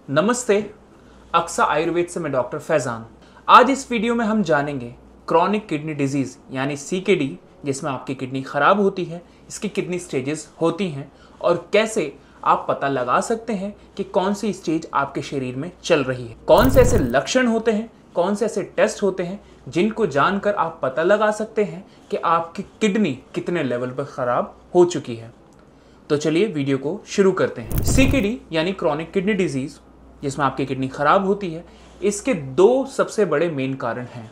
नमस्ते, अक्सा आयुर्वेद से मैं डॉक्टर फैज़ान। आज इस वीडियो में हम जानेंगे क्रॉनिक किडनी डिजीज़ यानी CKD, जिसमें आपकी किडनी ख़राब होती है, इसकी कितनी स्टेजेस होती हैं और कैसे आप पता लगा सकते हैं कि कौन सी स्टेज आपके शरीर में चल रही है। कौन से ऐसे लक्षण होते हैं, कौन से ऐसे टेस्ट होते हैं जिनको जानकर आप पता लगा सकते हैं कि आपकी किडनी कितने लेवल पर ख़राब हो चुकी है। तो चलिए वीडियो को शुरू करते हैं। CKD यानी क्रॉनिक किडनी डिजीज़, जिसमें आपकी किडनी ख़राब होती है, इसके दो सबसे बड़े मेन कारण हैं।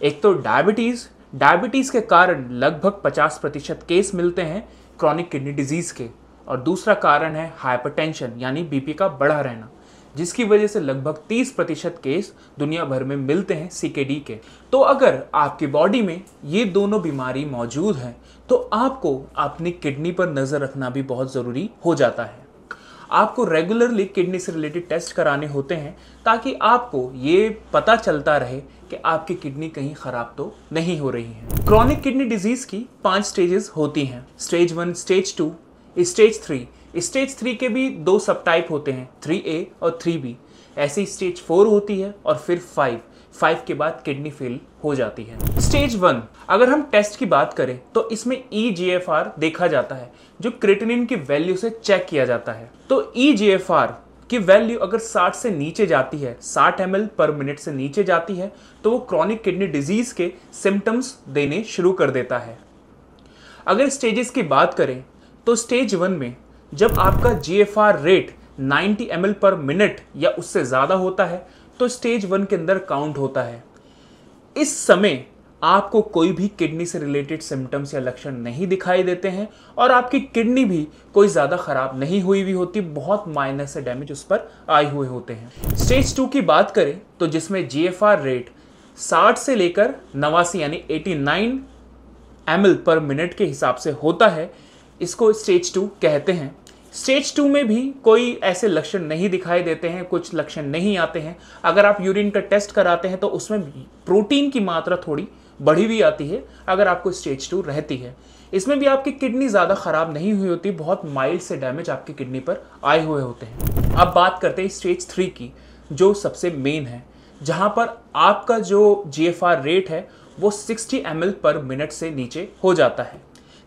एक तो डायबिटीज़ के कारण लगभग 50% केस मिलते हैं क्रॉनिक किडनी डिजीज़ के, और दूसरा कारण है हाइपरटेंशन यानी बीपी का बढ़ा रहना, जिसकी वजह से लगभग 30% केस दुनिया भर में मिलते हैं CKD के। तो अगर आपकी बॉडी में ये दोनों बीमारी मौजूद हैं तो आपको अपनी किडनी पर नज़र रखना भी बहुत ज़रूरी हो जाता है। आपको रेगुलरली किडनी से रिलेटेड टेस्ट कराने होते हैं ताकि आपको ये पता चलता रहे कि आपकी किडनी कहीं ख़राब तो नहीं हो रही है। क्रॉनिक किडनी डिजीज़ की 5 स्टेजेस होती हैं। Stage 1, stage 2, stage 3। स्टेज 3 के भी 2 सब टाइप होते हैं, 3A और 3B। ऐसी स्टेज 4 होती है और फिर 5 के बाद किडनी फेल हो जाती है। स्टेज 1 अगर हम टेस्ट की बात करें तो इसमें EGFR देखा जाता है, जो क्रिएटिनिन की वैल्यू से चेक किया जाता है। तो EGFR की वैल्यू अगर 60 से नीचे जाती है, 60 ml पर मिनट से नीचे जाती है, तो वो क्रॉनिक किडनी डिजीज के सिम्टम्स देने शुरू कर देता है। अगर स्टेजेस की बात करें तो स्टेज 1 में जब आपका GFR रेट 90 ml पर मिनट या उससे ज़्यादा होता है तो स्टेज 1 के अंदर काउंट होता है। इस समय आपको कोई भी किडनी से रिलेटेड सिम्टम्स या लक्षण नहीं दिखाई देते हैं और आपकी किडनी भी कोई ज़्यादा ख़राब नहीं हुई भी होती, बहुत माइनर से डैमेज उस पर आए हुए होते हैं। स्टेज 2 की बात करें तो जिसमें GFR रेट 60 से लेकर 89 यानी 89 ml पर मिनट के हिसाब से होता है, इसको स्टेज 2 कहते हैं। स्टेज 2 में भी कोई ऐसे लक्षण नहीं दिखाई देते हैं, कुछ लक्षण नहीं आते हैं। अगर आप यूरिन का टेस्ट कराते हैं तो उसमें प्रोटीन की मात्रा थोड़ी बढ़ी हुई आती है अगर आपको स्टेज 2 रहती है। इसमें भी आपकी किडनी ज़्यादा ख़राब नहीं हुई होती, बहुत माइल्ड से डैमेज आपकी किडनी पर आए हुए होते हैं। अब बात करते हैं स्टेज 3 की, जो सबसे मेन है, जहाँ पर आपका जो GFR रेट है वो 60 ml पर मिनट से नीचे हो जाता है।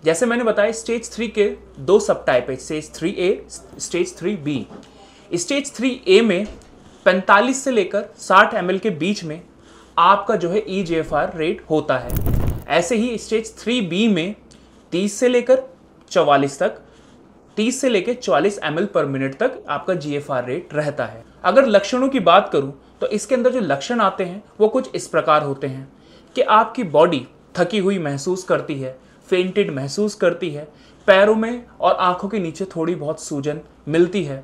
जैसे मैंने बताया स्टेज 3 के 2 सब टाइप है, stage 3A, stage 3B। Stage 3A में 45 से लेकर 60 ml के बीच में आपका जो है EGFR रेट होता है। ऐसे ही स्टेज 3B में 30 से लेकर 44 ml पर मिनट तक आपका GFR रेट रहता है। अगर लक्षणों की बात करूं तो इसके अंदर जो लक्षण आते हैं वो कुछ इस प्रकार होते हैं कि आपकी बॉडी थकी हुई महसूस करती है, फेंटेड महसूस करती है, पैरों में और आंखों के नीचे थोड़ी बहुत सूजन मिलती है,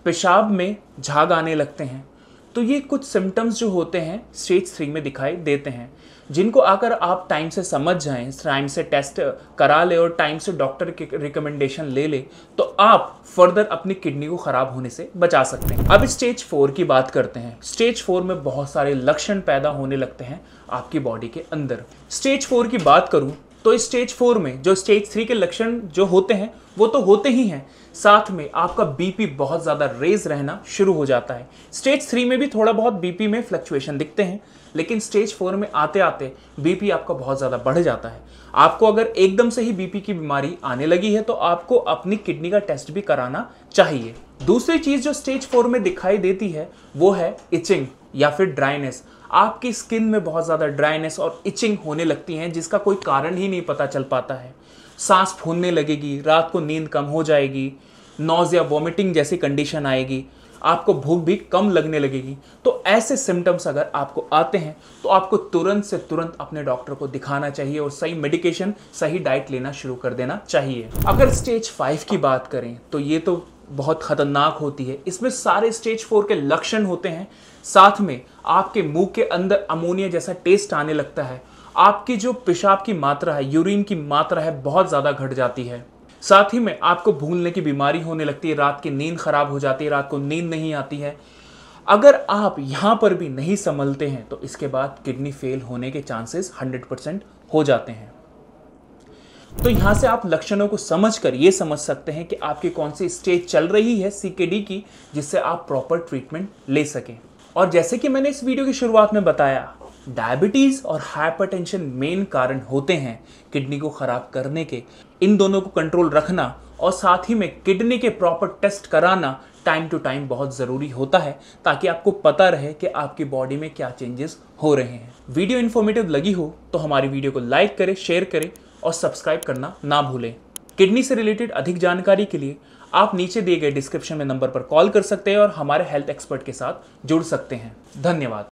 पेशाब में झाग आने लगते हैं। तो ये कुछ सिम्टम्स जो होते हैं स्टेज 3 में दिखाई देते हैं, जिनको अगर आप टाइम से समझ जाएं, टाइम से टेस्ट करा ले और टाइम से डॉक्टर की रिकमेंडेशन ले ले, तो आप फर्दर अपनी किडनी को ख़राब होने से बचा सकते हैं। अब स्टेज 4 की बात करते हैं। स्टेज 4 में बहुत सारे लक्षण पैदा होने लगते हैं आपकी बॉडी के अंदर। स्टेज 4 की बात करूं तो स्टेज 4 में जो स्टेज 3 के लक्षण जो होते हैं वो तो होते ही हैं, साथ में आपका बीपी बहुत ज़्यादा रेज रहना शुरू हो जाता है। स्टेज 3 में भी थोड़ा बहुत बीपी में फ्लक्चुएशन दिखते हैं, लेकिन स्टेज 4 में आते आते बीपी आपका बहुत ज़्यादा बढ़ जाता है। आपको अगर एकदम से ही बीपी की बीमारी आने लगी है तो आपको अपनी किडनी का टेस्ट भी कराना चाहिए। दूसरी चीज़ जो स्टेज 4 में दिखाई देती है वो है इचिंग या फिर ड्राइनेस। आपकी स्किन में बहुत ज़्यादा ड्राइनेस और इचिंग होने लगती हैं, जिसका कोई कारण ही नहीं पता चल पाता है। सांस फूलने लगेगी, रात को नींद कम हो जाएगी, नॉज़िया वॉमिटिंग जैसी कंडीशन आएगी, आपको भूख भी कम लगने लगेगी। तो ऐसे सिम्टम्स अगर आपको आते हैं तो आपको तुरंत से तुरंत अपने डॉक्टर को दिखाना चाहिए और सही मेडिकेशन, सही डाइट लेना शुरू कर देना चाहिए। अगर स्टेज 5 की बात करें तो ये तो बहुत ख़तरनाक होती है। इसमें सारे स्टेज 4 के लक्षण होते हैं, साथ में आपके मुंह के अंदर अमोनिया जैसा टेस्ट आने लगता है, आपकी जो पेशाब की मात्रा है, यूरिन की मात्रा है, बहुत ज़्यादा घट जाती है। साथ ही में आपको भूलने की बीमारी होने लगती है, रात की नींद खराब हो जाती है, रात को नींद नहीं आती है। अगर आप यहाँ पर भी नहीं संभलते हैं तो इसके बाद किडनी फेल होने के चांसेस 100% हो जाते हैं। तो यहाँ से आप लक्षणों को समझकर ये समझ सकते हैं कि आपकी कौन सी स्टेज चल रही है सीकेडी की, जिससे आप प्रॉपर ट्रीटमेंट ले सकें। और जैसे कि मैंने इस वीडियो की शुरुआत में बताया, डायबिटीज़ और हाइपरटेंशन मेन कारण होते हैं किडनी को ख़राब करने के। इन दोनों को कंट्रोल रखना और साथ ही में किडनी के प्रॉपर टेस्ट कराना टाइम टू टाइम बहुत ज़रूरी होता है, ताकि आपको पता रहे कि आपकी बॉडी में क्या चेंजेस हो रहे हैं। वीडियो इन्फॉर्मेटिव लगी हो तो हमारी वीडियो को लाइक करें, शेयर करें और सब्सक्राइब करना ना भूलें। किडनी से रिलेटेड अधिक जानकारी के लिए आप नीचे दिए गए डिस्क्रिप्शन में नंबर पर कॉल कर सकते हैं और हमारे हेल्थ एक्सपर्ट के साथ जुड़ सकते हैं। धन्यवाद।